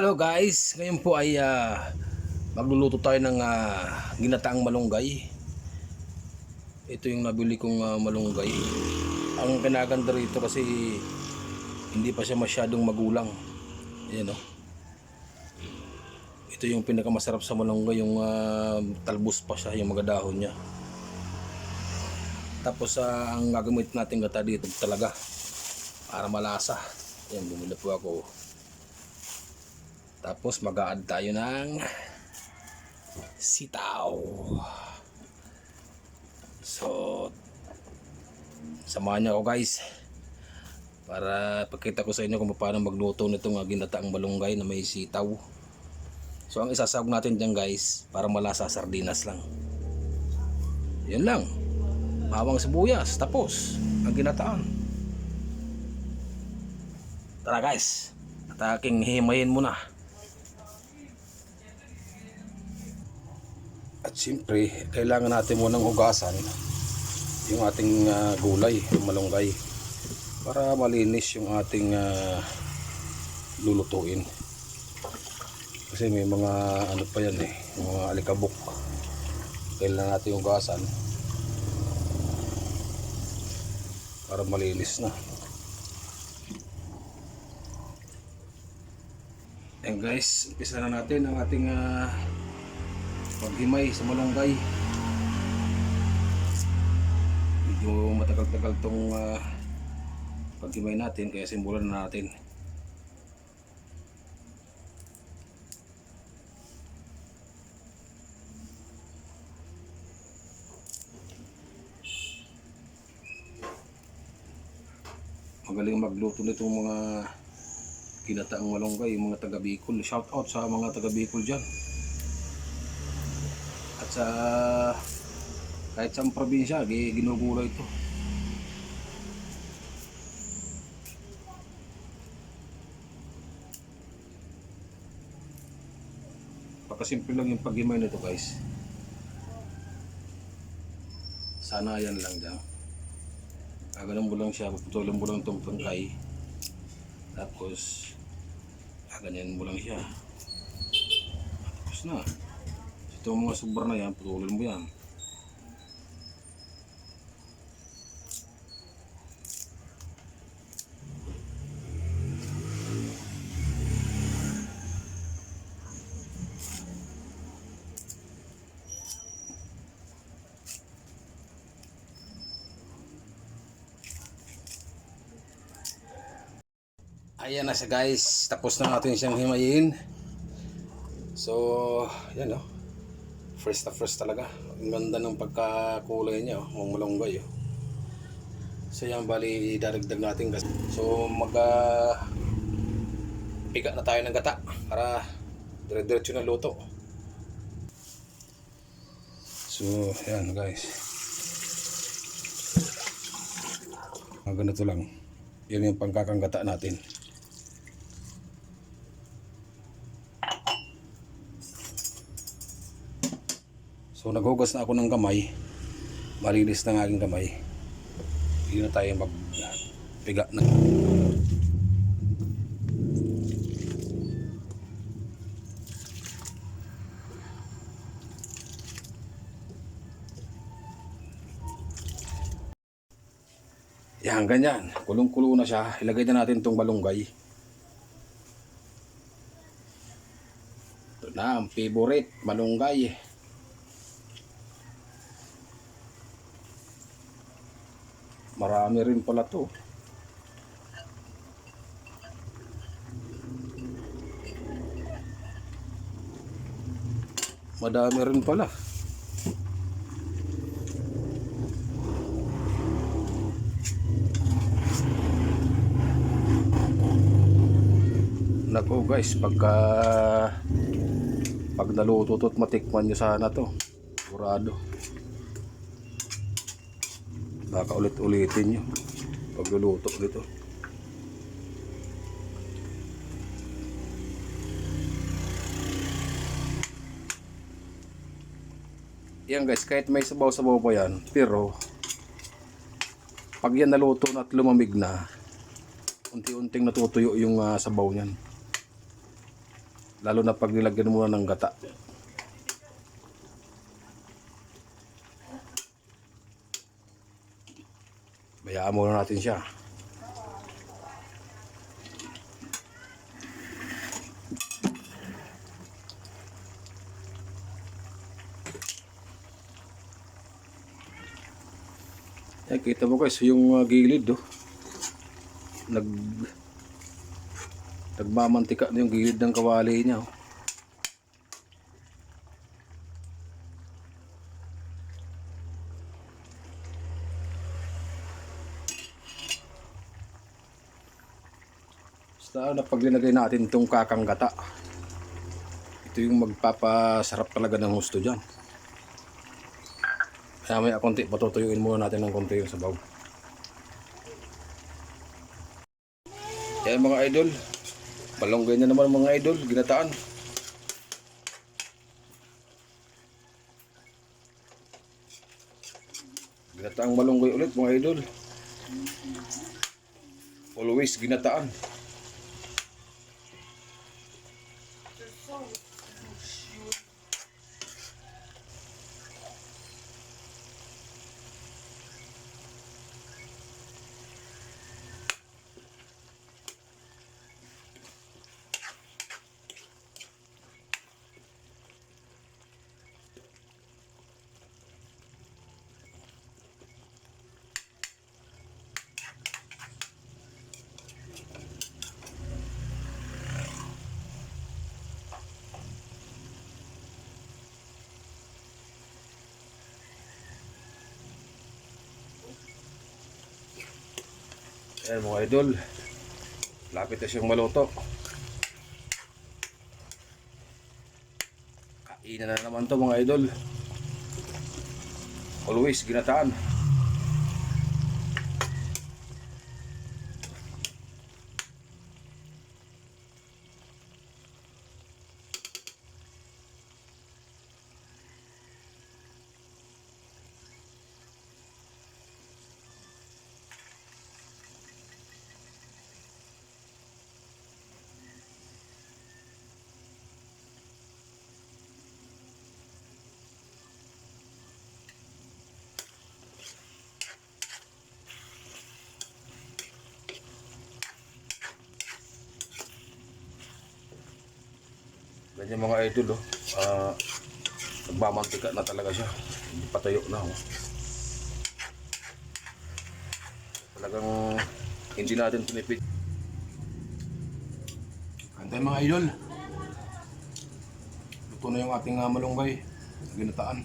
Hello guys, ngayon po ay magluluto tayo ng ginataang malunggay. Ito yung nabili kong malunggay. Ang kinaganda rito kasi hindi pa siya masyadong magulang. Ayan o. Ito yung pinakamasarap sa malunggay, yung talbos pa siya, yung mga dahon niya. Tapos ang gagamit natin gata dito talaga para malasa. Ayan, bumili po ako. Tapos mag-a-add tayo ng sitaw. So, samahan niyo ako guys para pakita ko sa inyo kung paano magluto nitong ginataang malunggay na may sitaw. So, ang isasawag natin dyan guys, para malasa, sardinas lang. Yun lang. Bawang sibuyas, tapos ang ginataan. Tara guys, at aking hihimayin muna. At siyempre, kailangan natin munang hugasan yung ating gulay, yung malunggay, para malinis yung ating lulutuin. Kasi may mga ano pa yan mga alikabok. Kailangan natin hugasan para malinis na. And guys, umpisa na natin ang ating paghimay sa malunggay. Medyo matagal-tagal tong paghimay natin, kaya simulan na natin. Magaling magluto nitong mga ginataang malunggay, yung mga taga Bicol. Shout out sa mga taga Bicol dyan. At sa kahit sa probinsya, ginugulay ito. Pagkasimple lang yung paghimay nito guys. Sanayan lang dyan. Gaganon mo lang siya, puputulin mo lang itong tangkay. Tapos gaganyan mo lang siya. Tapos na. Itong mga sobra na yan, putulin mo yan. Ayan na siya guys, tapos na natin siyang himayin. So, yan fresh na fresh talaga. Ang ganda ng pagkakulay niya, ang malunggay. So yan, bali daragdag natin kasi. So piga na tayo ng gata para dire-diretso na luto. So yan guys, ganito lang. Yan yung pangkakanggata natin. So naghugas na ako ng kamay, malinis na ng aking kamay. Hindi na tayo magpiga na. Yan, ganyan. Kulong-kulo na siya. Ilagay na natin itong malunggay. Ito na ang favorite, malunggay. Marami rin pala to. Madami rin pala. Nako guys, pag naluto to at matikman nyo sana to, sigurado baka ulit-ulitin nyo pagluluto dito. Yan guys, kahit may sabaw-sabaw pa yan, pero pag yan naluto na at lumamig na, unti-unting natutuyo yung sabaw niyan. Lalo na pag nilagyan mo na ng gata. Bayaan muna natin siya. Kita mo guys, yung gilid nagmamantika na yung gilid ng kawali niya. Basta na pag linagay natin itong kakang gata, ito yung magpapasarap talaga ng husto dyan. Kaya may konti, patutuyuin muna natin ng konti yung sabaw. Yan mga idol, malunggay na naman mga idol, ginataan. Ginataang malunggay ulit mga idol. Always ginataan. Ayan mga idol, lapit na siyang maluto. Kainan na naman to mga idol. Always ginataan. Ganyan mga idol nagmamantika na talaga siya. Hindi patayo na Talagang hindi natin tinipid. Kantay mga idol. Luto na yung ating malunggay. Ginataan.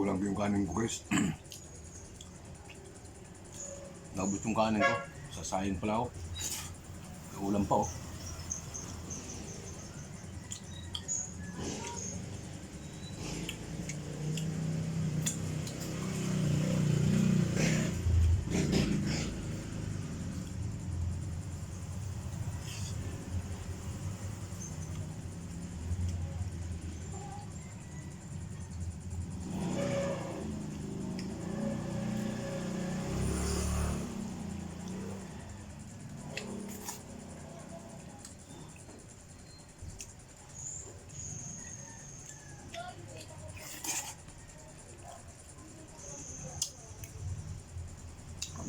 Kulang pa yung kanin ko guys. Naubos yung kanin ko. Sasayin pala ako. May ulam pa oh.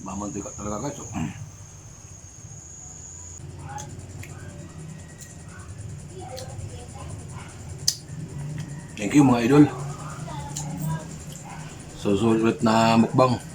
Mamantika talaga guys. Oh. Thank you mga idol. So sulit na mukbang.